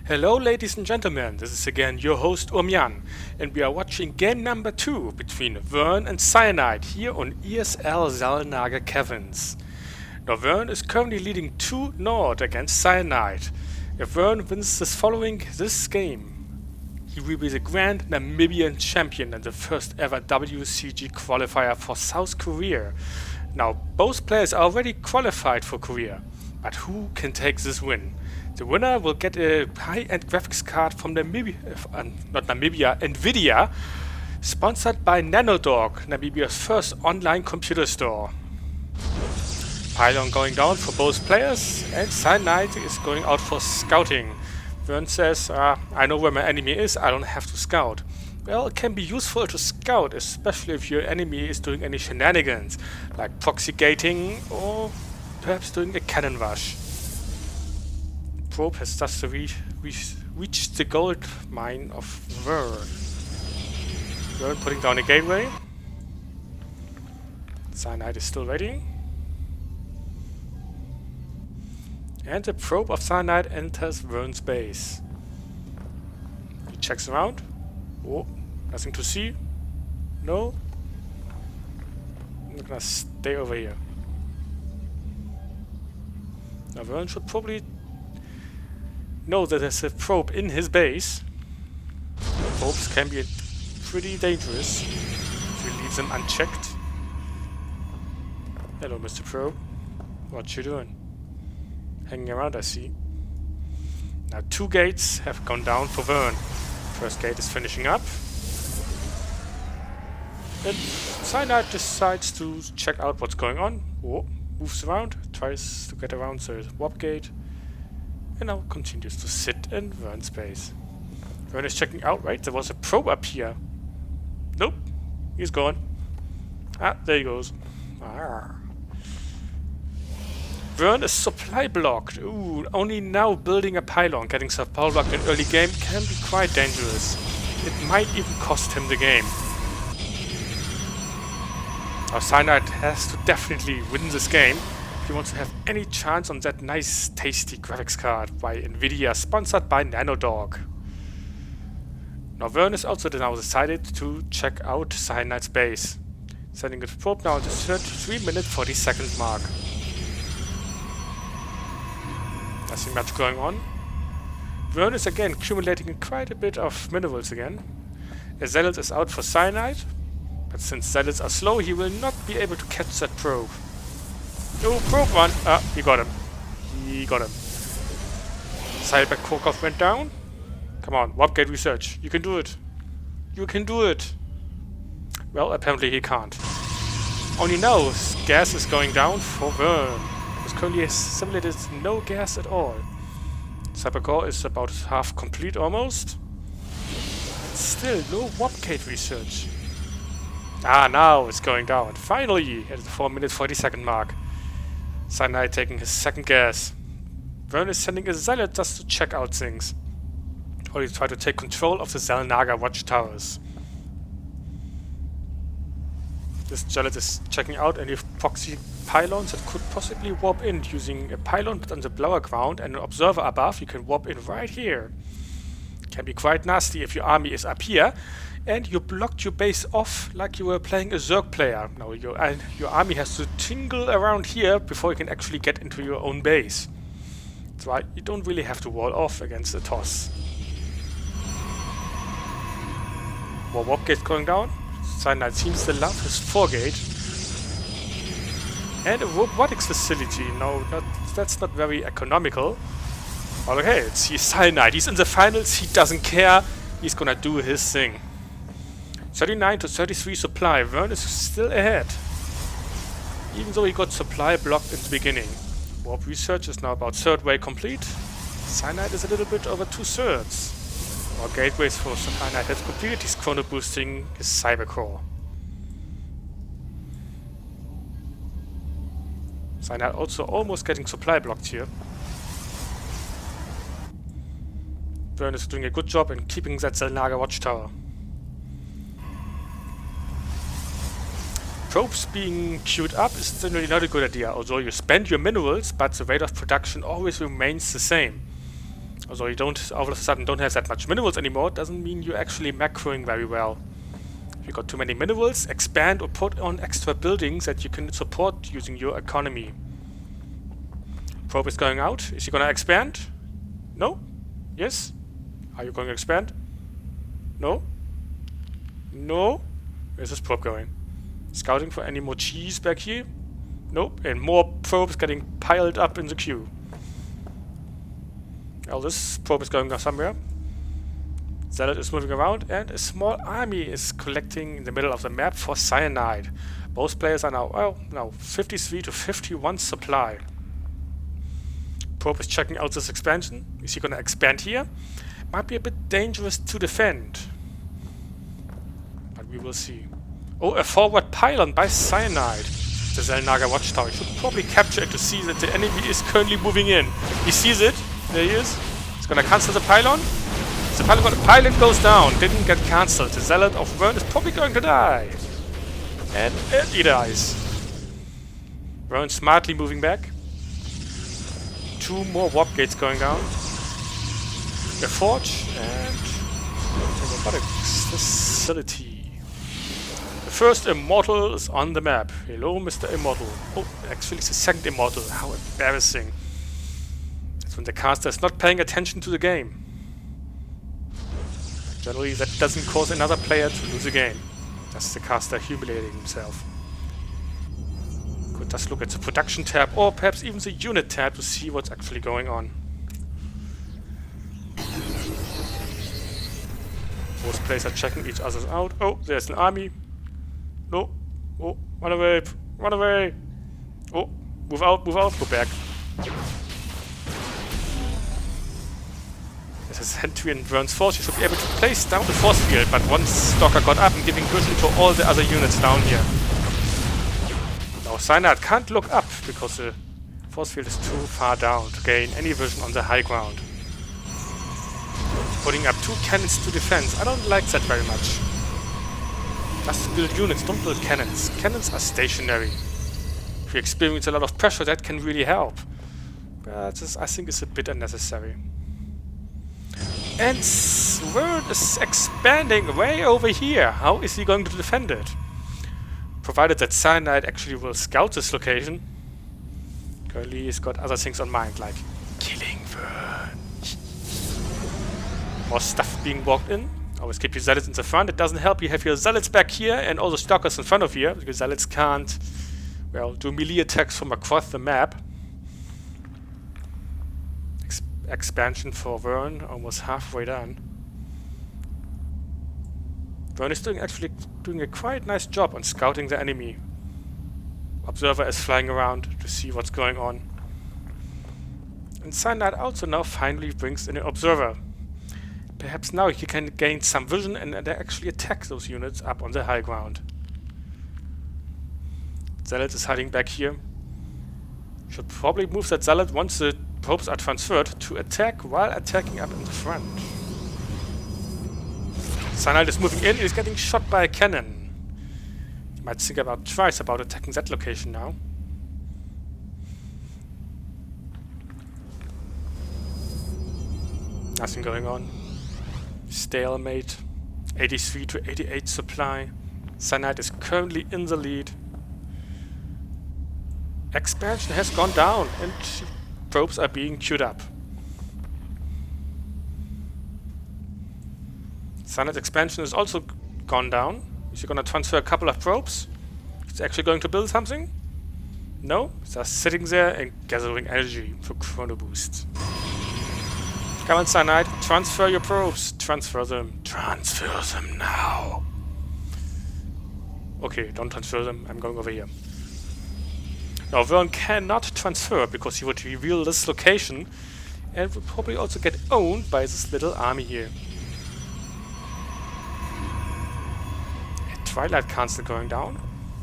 Hello ladies and gentlemen, this is again your host wern, and we are watching game number 2 between wern and cYanIDE here on ESL Zellnager Caverns. Now wern is currently leading 2-0 against cYanIDE. If wern wins this game, he will be the grand Namibian champion and the first ever WCG qualifier for South Korea. Now both players are already qualified for Korea, but who can take this win? The winner will get a high-end graphics card from Nvidia, sponsored by Nanodog, Namibia's first online computer store. Pylon going down for both players, and cYanIDE is going out for scouting. wern says, I know where my enemy is, I don't have to scout. Well, it can be useful to scout, especially if your enemy is doing any shenanigans, like proxy gating or perhaps doing a cannon rush. Probe has just reached the gold mine of wern. Wern putting down a gateway. cYanIDE is still waiting. And the probe of cYanIDE enters wern's base. He checks around. Oh, nothing to see. No. I'm gonna stay over here. Now wern should probably know that there's a probe in his base. Probes can be pretty dangerous if you leave them unchecked. Hello, Mr. Probe. What you doing? Hanging around, I see. Now 2 gates have gone down for wern. First gate is finishing up. And cYanIDE decides to check out what's going on. Oh, moves around, tries to get around the warp gate. And now continues to sit in wern's base. Wern is checking out, right? There was a probe up here. Nope, he's gone. Ah, there he goes. Wern is supply blocked. Ooh, only now building a pylon. Getting supply blocked in early game can be quite dangerous. It might even cost him the game. Now cYanIDE has to definitely win this game if he wants to have any chance on that nice tasty graphics card by Nvidia, sponsored by Nanodog. Now wern is also now decided to check out cYanIDE's base, sending its probe now at the 3-minute 40-second mark. Nothing much going on. Wern is again accumulating quite a bit of minerals again. A zealot is out for cYanIDE, but since zealots are slow, he will not be able to catch that probe. Oh, probe one! Ah, he got him. He got him. Cyber Korkov went down. Come on, warp gate research. You can do it. You can do it. Well, apparently he can't. Only now gas is going down for wern. Because currently simulated no gas at all. Cybercore is about half complete almost. Still no warp gate research. Ah, now it's going down. Finally, at the 4-minute 40-second mark. cYanIDE taking his second gas. Wern is sending a zealot just to check out things. Or he try to take control of the Zellnager watchtowers. This zealot is checking out any proxy pylons that could possibly warp in using a pylon put on the lower ground and an observer above. You can warp in right here. Can be quite nasty if your army is up here and you blocked your base off like you were playing a Zerg player. Now your army has to tingle around here before you can actually get into your own base. That's why you don't really have to wall off against a toss. More warp gates going down. cYanIDE seems to love his 4-gate. And a robotics facility. No, that's not very economical. Okay, it's cYanIDE. He's in the finals, he doesn't care. He's gonna do his thing. 39 to 33 supply. Wern is still ahead. Even though he got supply blocked in the beginning. Warp research is now about 3rd way complete. cYanIDE is a little bit over 2/3. More gateways for cYanIDE has completed. He's chrono boosting his cybercore. cYanIDE also almost getting supply blocked here. Wern is doing a good job in keeping that Zellnager watchtower. Probes being queued up is generally not a good idea, although you spend your minerals, but the rate of production always remains the same. Although you don't all of a sudden don't have that much minerals anymore, doesn't mean you're actually macroing very well. If you got too many minerals, expand or put on extra buildings that you can support using your economy. Probe is going out. Is he gonna expand? No? Yes? Are you going to expand? No? No? Where's this probe going? Scouting for any more cheese back here? Nope. And more probes getting piled up in the queue. Well, this probe is going somewhere. Zealot is moving around, and a small army is collecting in the middle of the map for cyanide. Both players are now, well, now 53 to 51 supply. Probe is checking out this expansion. Is he going to expand here? Might be a bit dangerous to defend. But we will see. Oh, a forward pylon by cyanide. The Xel'Naga watchtower. You should probably capture it to see that the enemy is currently moving in. He sees it. There he is. He's going to cancel the pylon. The pylon goes down. Didn't get cancelled. The Zealot of Wern is probably going to die. And he dies. Wern smartly moving back. 2 more warp gates going down. A forge and a robotics facility. The first immortal is on the map. Hello, Mr. Immortal. Oh, actually it's the second immortal. How embarrassing. That's when the caster is not paying attention to the game. Generally that doesn't cause another player to lose a game. That's the caster humiliating himself. Could just look at the production tab or perhaps even the unit tab to see what's actually going on. Both players are checking each other out. Oh, there's an army. No. Oh, run away. Run away. Oh, move out, go back. There's a sentry in Wern's force. You should be able to place down the force field, but one stalker got up and giving vision to all the other units down here. Now cYanIDE can't look up because the force field is too far down to gain any vision on the high ground. Putting up 2 cannons to defense. I don't like that very much. Just build units, don't build cannons. Cannons are stationary. If you experience a lot of pressure, that can really help. But this, I think, is a bit unnecessary. And Wern is expanding way over here. How is he going to defend it? Provided that cYanIDE actually will scout this location. Currently he's got other things on mind, like killing Wern. More stuff being walked in. Always keep your zealots in the front. It doesn't help you have your zealots back here and all the stalkers in front of you, because zealots can't, well, do melee attacks from across the map. Expansion for Wern, almost halfway done. Wern is actually doing a quite nice job on scouting the enemy. Observer is flying around to see what's going on. And cYanIDE also now finally brings in an observer. Perhaps now he can gain some vision and actually attack those units up on the high ground. Zealot is hiding back here. Should probably move that Zealot once the probes are transferred to attack while attacking up in the front. cYanIDE is moving in, he's getting shot by a cannon. You might think about twice about attacking that location now. Nothing going on. Stalemate. 83 to 88 supply. cYanIDE is currently in the lead. Expansion has gone down and probes are being queued up. cYanIDE expansion is also gone down. Is he going to transfer a couple of probes? Is he actually going to build something? No, he's just sitting there and gathering energy for chrono boost. Come on, cYanIDE, transfer your probes. Transfer them. Transfer them now. Okay, don't transfer them. I'm going over here. Now, Wern cannot transfer because he would reveal this location and would probably also get owned by this little army here. A Twilight Cancel going down.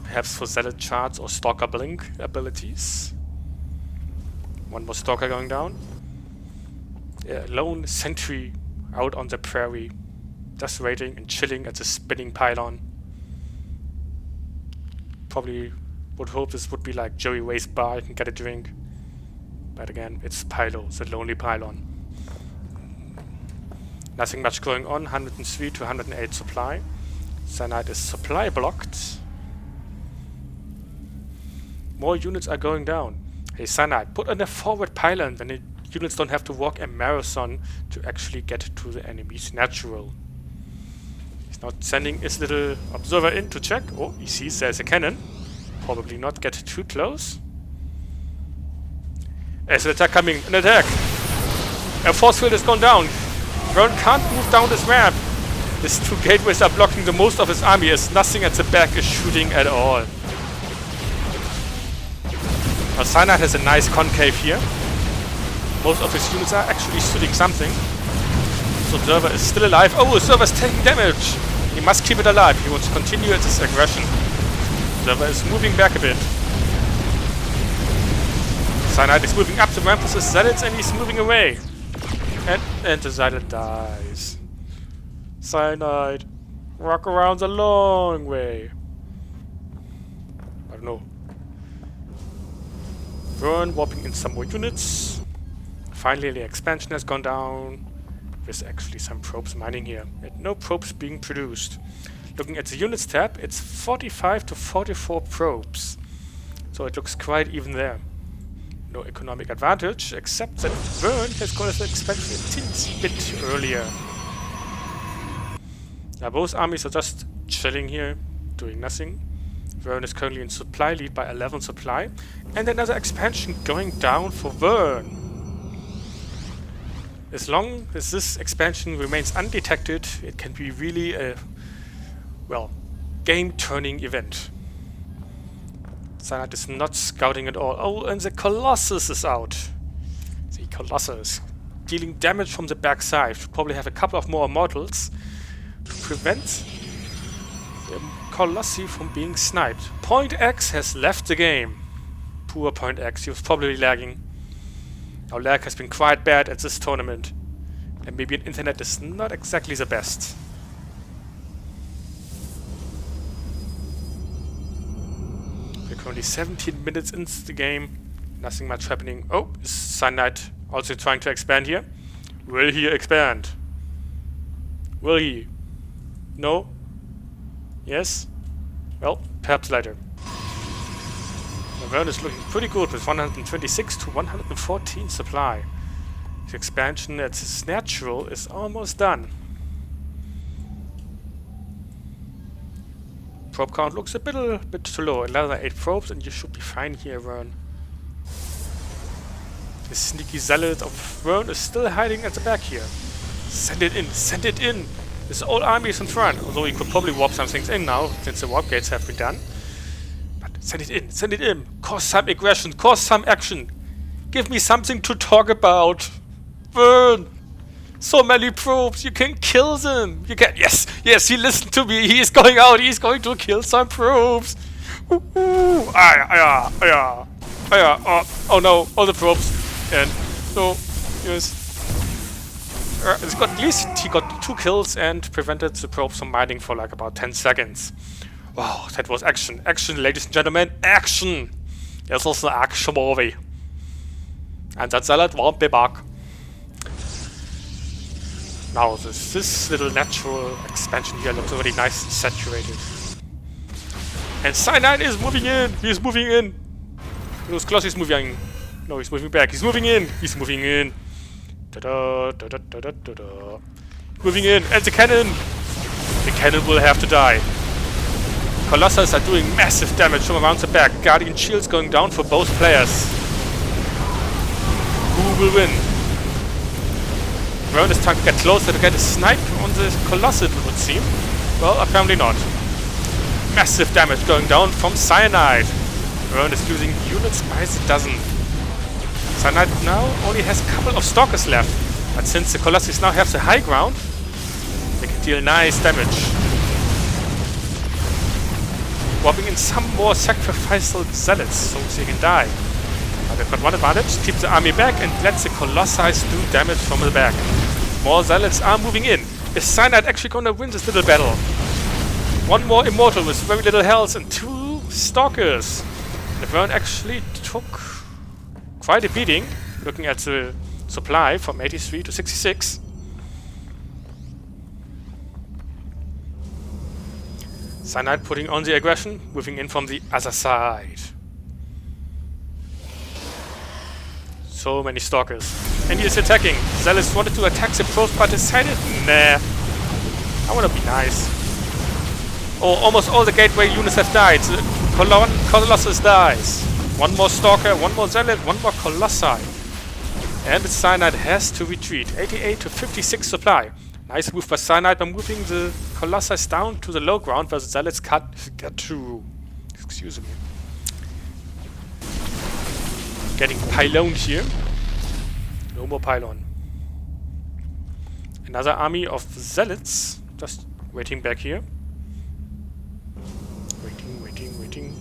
Perhaps for Zealot charts or Stalker Blink abilities. One more Stalker going down. A lone sentry out on the prairie, just waiting and chilling at the spinning pylon. Probably would hope this would be like Joey Way's bar, you can get a drink. But again, it's Pylo, the lonely pylon. Nothing much going on. 103 to 108 supply. cYanIDE is supply blocked. More units are going down. Hey cYanIDE, put on a forward pylon, then the units don't have to walk a marathon to actually get to the enemy's natural. He's now sending his little observer in to check. Oh, he sees there's a cannon. Probably not get too close. There's an attack coming. An attack! A force field has gone down. wern can't move down this ramp. His two gateways are blocking the most of his army as nothing at the back is shooting at all. Now cYanIDE has a nice concave here. Most of his units are actually shooting something. His observer is still alive. Oh, his observer is taking damage! He must keep it alive. He wants to continue his aggression. Observer is moving back a bit. cYanIDE is moving up the ramp with his zealots and he's moving away. And the zealot dies. cYanIDE, walk around the long way. I don't know. wern warping in some more units. Finally the expansion has gone down. There's actually some probes mining here. And no probes being produced. Looking at the units tab, it's 45 to 44 probes. So it looks quite even there. No economic advantage, except that wern has got his expansion a teensy bit earlier. Now both armies are just chilling here, doing nothing. wern is currently in supply lead by 11 supply. And another expansion going down for wern. As long as this expansion remains undetected, it can be really a, well, game-turning event. cYanIDE is not scouting at all. Oh, and the Colossus is out. The Colossus dealing damage from the backside. Should probably have a couple of more immortals to prevent the Colossi from being sniped. Point X has left the game. Poor Point X. He was probably lagging. Our lag has been quite bad at this tournament. And maybe internet is not exactly the best. We're currently 17 minutes into the game. Nothing much happening. Oh, is cYanIDE also trying to expand here? Will he expand? Will he? No? Yes? Well, perhaps later. wern is looking pretty good with 126 to 114 supply. The expansion at its natural is almost done. Probe count looks a bit too low. Another 8 probes and you should be fine here, wern. The sneaky zealot of wern is still hiding at the back here. Send it in! Send it in! His whole army is in front, although he could probably warp some things in now, since the warp gates have been done. But send it in! Send it in! Cause some aggression! Cause some action! Give me something to talk about! wern! So many probes! You can kill them! You can— Yes! Yes! He listened to me! He is going out! He is going to kill some probes! Ooh, ooh. Oh no! All the probes! And no! Yes. At least he got 2 kills and prevented the probes from mining for like about 10 seconds. Wow, that was action. Action, ladies and gentlemen. Action! This was an action movie. And that zealot won't be back. Now this little natural expansion here looks already nice and saturated. And cYanIDE is moving in! He's moving in! Those Colossus is moving. No, he's moving back. He's moving in! He's moving in! Da-da, da-da, da-da, da-da. Moving in, and the cannon! The cannon will have to die. Colossus are doing massive damage from around the back. Guardian shields going down for both players. Who will win? wern is trying to get closer to get a snipe on the Colossus, it would seem. Well, apparently not. Massive damage going down from cYanIDE. wern is losing units by the dozen. cYanIDE now only has a couple of stalkers left, but since the Colossus now have the high ground, they can deal nice damage. Warping in some more sacrificial zealots so they can die. But they've got one advantage: keep the army back and let the Colossi do damage from the back. More zealots are moving in. Is cYanIDE actually gonna win this little battle? One more immortal with very little health and 2 stalkers. The wern actually took quite a beating, looking at the supply from 83 to 66. cYanIDE putting on the aggression, moving in from the other side. So many stalkers. And he is attacking. Zealous wanted to attack the pros but decided, nah. I want to be nice. Oh, almost all the gateway units have died. The Colossus dies. One more Stalker, one more Zealot, one more Colossi. And the cYanIDE has to retreat. 88 to 56 supply. Nice move by cYanIDE by moving the Colossus down to the low ground where the Zealots get through. Excuse me. Getting pyloned here. No more pylon. Another army of Zealots just waiting back here. Waiting.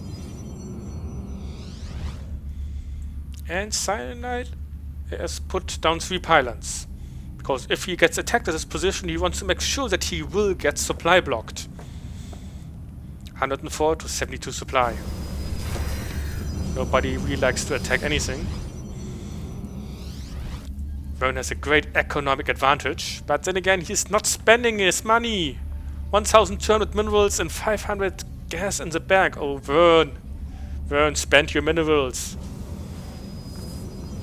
And cYanIDE has put down 3 pylons. Because if he gets attacked at this position, he wants to make sure that he will get supply blocked. 104 to 72 supply. Nobody really likes to attack anything. wern has a great economic advantage, but then again he's not spending his money. 1,200 minerals and 500 gas in the bank. Oh, wern, spend your minerals.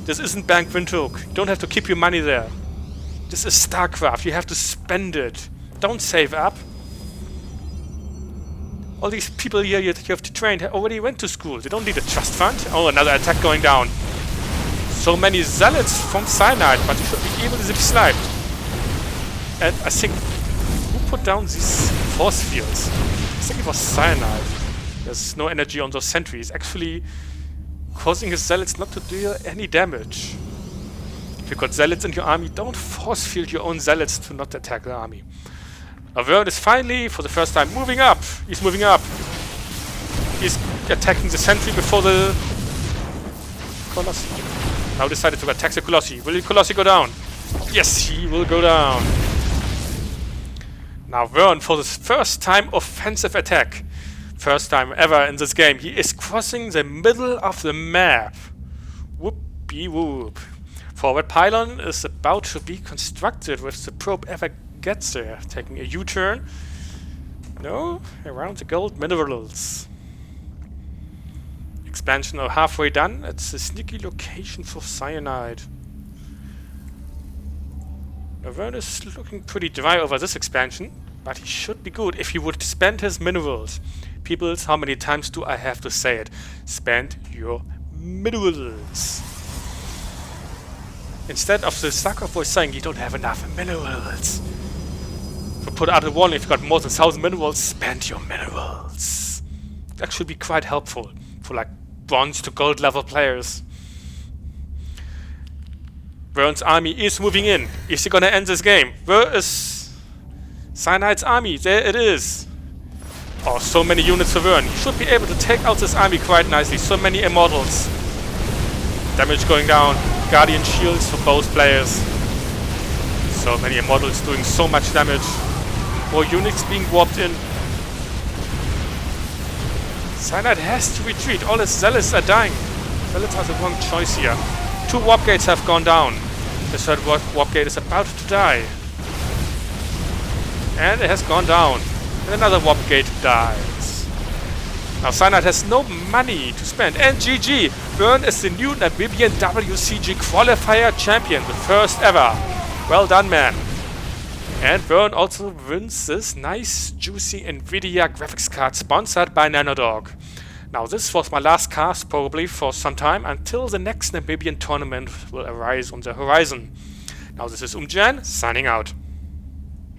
This isn't Bank Windhoek. You don't have to keep your money there. This is StarCraft. You have to spend it. Don't save up. All these people here you have to train already went to school. They don't need a trust fund. Oh, another attack going down. So many zealots from cYanIDE, but they should be easily sniped. And I think who put down these force fields? I think it was cYanIDE. There's no energy on those sentries. Actually causing his zealots not to deal any damage. If you've got zealots in your army, don't force field your own zealots to not attack the army. Now wern is finally, for the first time, moving up. He's moving up. He's attacking the sentry before the Colossi. Now decided to attack the Colossi. Will the Colossi go down? Yes, he will go down. Now wern, for the first time, offensive attack. First time ever in this game. He is crossing the middle of the map. Whoopie whoop. Forward pylon is about to be constructed if the probe ever gets there. Taking a U-turn. No, around the gold minerals. Expansion are halfway done. It's a sneaky location for cYanIDE. Now wern is looking pretty dry over this expansion, but he should be good if he would spend his minerals. Peoples, how many times do I have to say it? Spend your minerals. Instead of the sucker voice saying you don't have enough minerals. So put out a warning if you've got more than 1,000 minerals, spend your minerals. That should be quite helpful for like bronze to gold level players. wern's army is moving in. Is he gonna end this game? Where is cYanIDE's army? There it is. Oh, so many units for wern. He should be able to take out this army quite nicely. So many immortals. Damage going down. Guardian shields for both players. So many immortals doing so much damage. More units being warped in. cYanIDE has to retreat. All his zealots are dying. Zealots are the wrong choice here. 2 warp gates have gone down. The 3rd warp gate is about to die. And it has gone down. And another warp gate dies. Now cYanIDE has no money to spend. And GG! wern is the new Namibian WCG Qualifier Champion. The first ever. Well done, man. And wern also wins this nice, juicy NVIDIA graphics card sponsored by Nanodog. Now this was my last cast probably for some time until the next Namibian tournament will arise on the horizon. Now this is wern, signing out.